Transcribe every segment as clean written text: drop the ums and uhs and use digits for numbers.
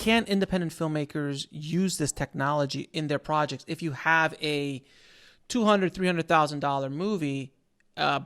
can independent filmmakers use this technology in their projects if you have a $200,000-$300,000 movie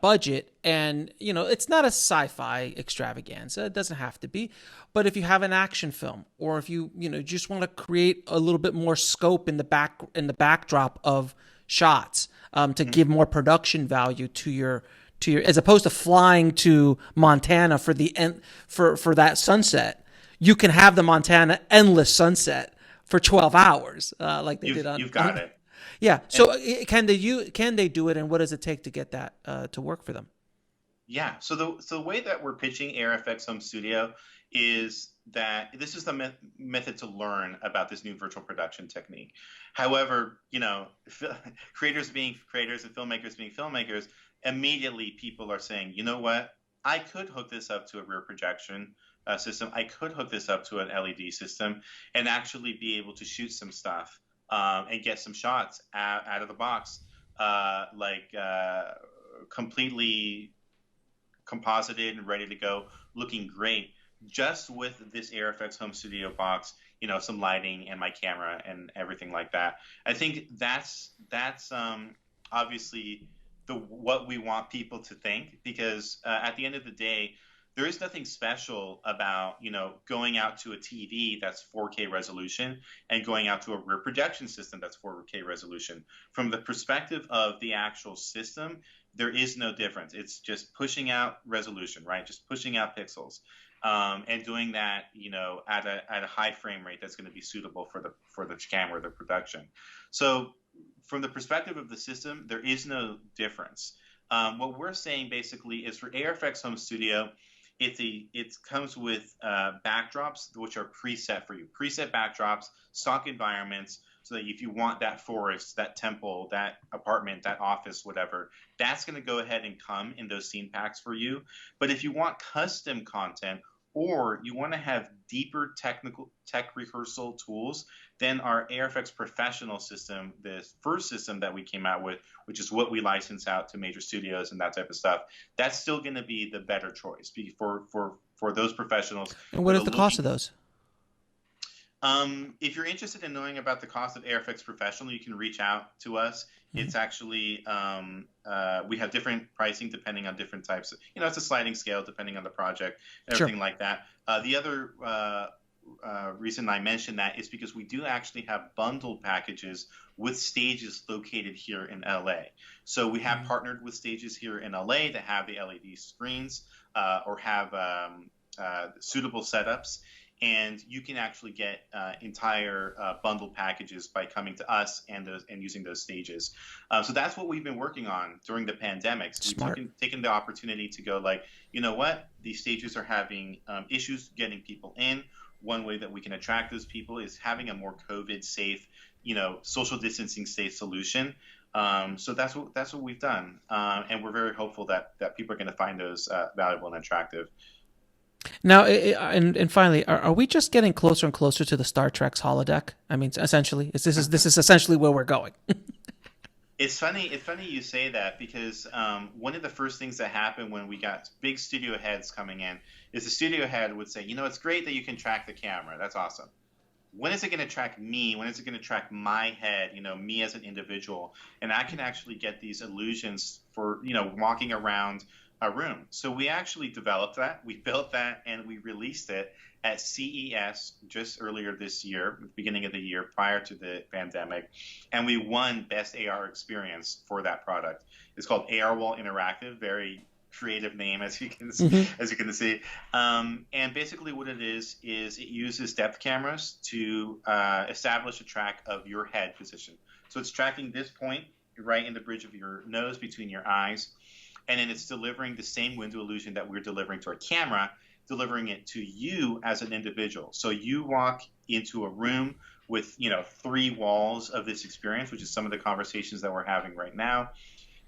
budget, and it's not a sci-fi extravaganza, it doesn't have to be, but if you have an action film, or if you just want to create a little bit more scope in the backdrop of shots, to give more production value to your, as opposed to flying to Montana for that sunset, you can have the Montana endless sunset for 12 hours, like they did on. You've got it. Yeah. So can they do it, and what does it take to get that to work for them? Yeah. So the way that we're pitching AirFX Home Studio is that this is the method to learn about this new virtual production technique. However, creators being creators and filmmakers being filmmakers, immediately people are saying, you know what? I could hook this up to a rear projection system. I could hook this up to an LED system and actually be able to shoot some stuff. And get some shots out of the box, completely composited and ready to go, looking great, just with this AirFX Home Studio box, some lighting and my camera and everything like that. I think that's obviously what we want people to think, because at the end of the day, there is nothing special about, going out to a TV that's 4K resolution and going out to a rear projection system that's 4K resolution. From the perspective of the actual system, there is no difference. It's just pushing out resolution, right? Just pushing out pixels, and doing that, at a high frame rate that's going to be suitable for the camera, the production. So from the perspective of the system, there is no difference. What we're saying basically is for AirFX Home Studio, it comes with backdrops which are preset for you. Preset backdrops, stock environments, so that if you want that forest, that temple, that apartment, that office, whatever, that's going to go ahead and come in those scene packs for you. But if you want custom content, or you want to have deeper tech rehearsal tools, then our AirFX Professional system, the first system that we came out with, which is what we license out to major studios and that type of stuff, that's still going to be the better choice for those professionals. And what is the cost of those? If you're interested in knowing about the cost of AirFX Professional, you can reach out to us. It's actually, we have different pricing depending on different types of, it's a sliding scale depending on the project, everything like that. The other reason I mentioned that is because we do actually have bundled packages with stages located here in LA. So we have partnered with stages here in LA that have the LED screens, or have suitable setups. And you can actually get entire bundled packages by coming to us and using those stages. So that's what we've been working on during the pandemic. So we've taken the opportunity to go like, you know what? These stages are having issues getting people in. One way that we can attract those people is having a more COVID-safe, social distancing safe solution. So that's what we've done. And we're very hopeful that people are going to find those valuable and attractive. Now, and finally, are we just getting closer and closer to the Star Trek's holodeck? I mean, essentially, this is essentially where we're going. It's funny you say that, because one of the first things that happened when we got big studio heads coming in is the studio head would say, it's great that you can track the camera. That's awesome. When is it going to track me? When is it going to track my head, me as an individual? And I can actually get these illusions for, walking around a room. So we actually developed that, we built that, and we released it at CES just earlier this year, beginning of the year prior to the pandemic, and we won Best AR Experience for that product. It's called AR Wall Interactive, very creative name as you can see. And basically what it is it uses depth cameras to establish a track of your head position. So it's tracking this point right in the bridge of your nose between your eyes. And then it's delivering the same window illusion that we're delivering to our camera, delivering it to you as an individual. So you walk into a room with, 3 walls of this experience, which is some of the conversations that we're having right now.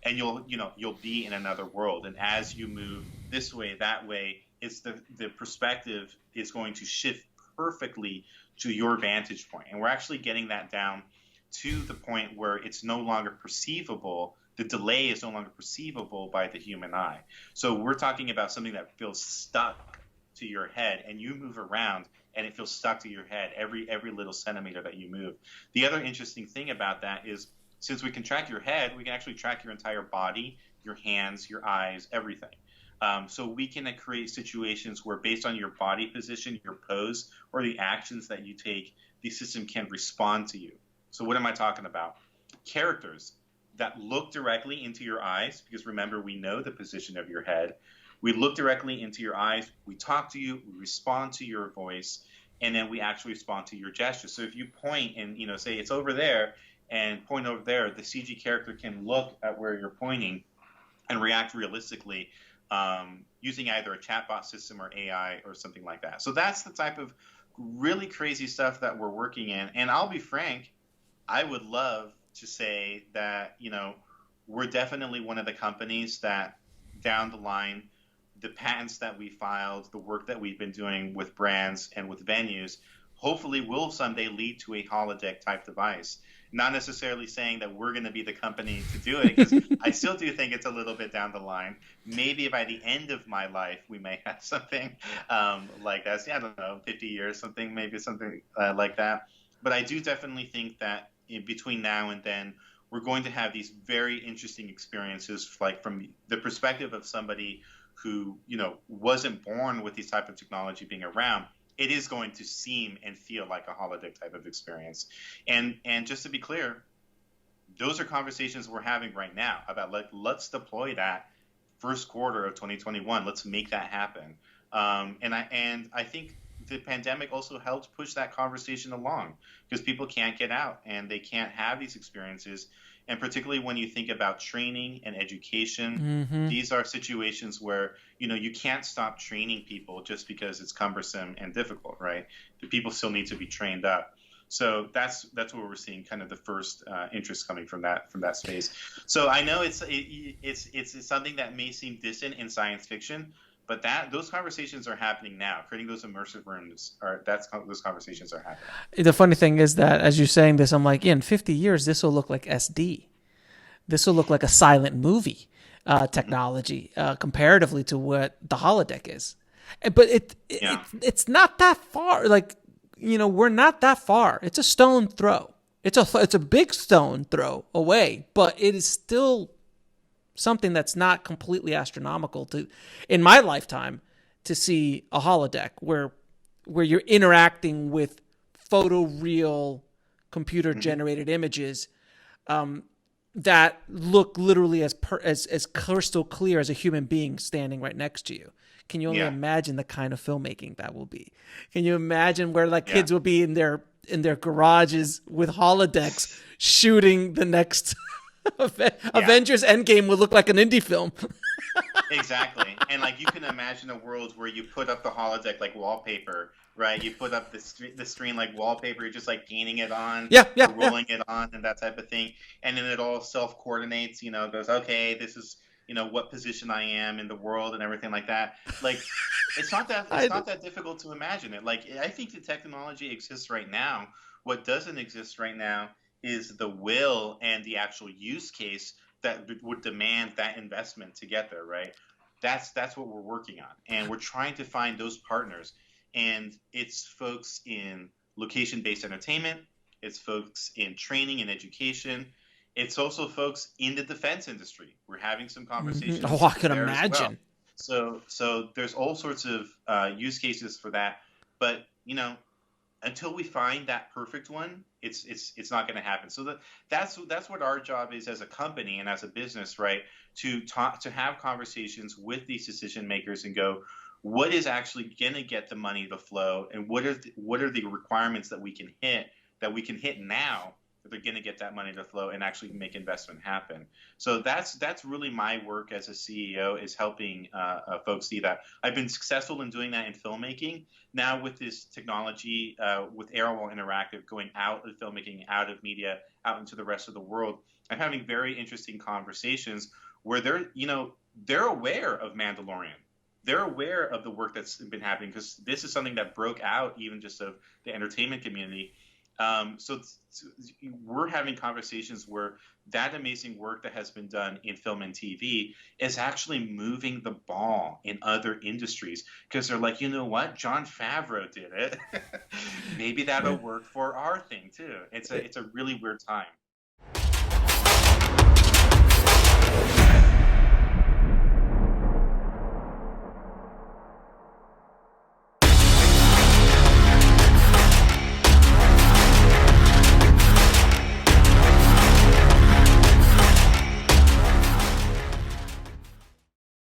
And you'll be in another world. And as you move this way, that way, it's the perspective is going to shift perfectly to your vantage point. And we're actually getting that down to the point where it's no longer perceivable. The delay is no longer perceivable by the human eye. So we're talking about something that feels stuck to your head, and you move around and it feels stuck to your head every little centimeter that you move. The other interesting thing about that is, since we can track your head, we can actually track your entire body, your hands, your eyes, everything. So we can create situations where, based on your body position, your pose, or the actions that you take, the system can respond to you. So what am I talking about? Characters that look directly into your eyes, because remember, we know the position of your head. We look directly into your eyes, we talk to you, we respond to your voice, and then we actually respond to your gestures. So if you point and say it's over there and point over there, the CG character can look at where you're pointing and react realistically, using either a chatbot system or AI or something like that. So that's the type of really crazy stuff that we're working in. And I'll be frank, I would love to say that, we're definitely one of the companies that down the line, the patents that we filed, the work that we've been doing with brands and with venues, hopefully will someday lead to a holodeck type device. Not necessarily saying that we're going to be the company to do it, because I still do think it's a little bit down the line. Maybe by the end of my life, we may have something like that. I don't know, 50 years, maybe something like that. But I do definitely think that in between now and then, we're going to have these very interesting experiences, like from the perspective of somebody who, wasn't born with these type of technology being around. It is going to seem and feel like a holodeck type of experience. And just to be clear, those are conversations we're having right now about, let's deploy that first quarter of 2021. Let's make that happen. And I think the pandemic also helped push that conversation along, because people can't get out and they can't have these experiences. And particularly when you think about training and education, these are situations where, you can't stop training people just because it's cumbersome and difficult, right? The people still need to be trained up. So that's where we're seeing kind of the first interest coming from that space. So I know it's something that may seem distant in science fiction, but those conversations are happening now. Creating those immersive rooms, those conversations are happening. The funny thing is that as you're saying this, I'm like, in 50 years, this will look like SD. This will look like a silent movie technology comparatively to what the holodeck is. But it's not that far. Like, we're not that far. It's a stone throw. It's a big stone throw away, but it is still something that's not completely astronomical in my lifetime, to see a holodeck where you're interacting with photoreal computer generated images that look literally as crystal clear as a human being standing right next to you. Can you only imagine the kind of filmmaking that will be? Can you imagine where kids will be in their garages with holodecks shooting the next Avengers Endgame would look like an indie film. Exactly. And you can imagine a world where you put up the holodeck like wallpaper, right? You put up the screen like wallpaper, you're just painting it on, rolling it on, and that type of thing. And then it all self-coordinates, goes, okay, this is, what position I am in the world and everything like that. It's not that difficult to imagine it. I think the technology exists right now. What doesn't exist right now is the will and the actual use case that would demand that investment to get there, right? That's what we're working on. And we're trying to find those partners. And it's folks in location-based entertainment. It's folks in training and education. It's also folks in the defense industry. We're having some conversations. Oh, I can imagine. Well. So there's all sorts of use cases for that. But, until we find that perfect one, it's not going to happen. So that's what our job is as a company and as a business, right? To have conversations with these decision makers and go, what is actually going to get the money to flow, and what are the requirements that we can hit now that they're going to get that money to flow and actually make investment happen. So that's really my work as a CEO, is helping folks see that. I've been successful in doing that in filmmaking. Now with this technology, with Airwall Interactive going out of filmmaking, out of media, out into the rest of the world, I'm having very interesting conversations where they're aware of Mandalorian. They're aware of the work that's been happening, because this is something that broke out even just of the entertainment community. So we're having conversations where that amazing work that has been done in film and TV is actually moving the ball in other industries because they're like, you know what, Jon Favreau did it. Maybe that'll Yeah. work for our thing too. It's a really weird time.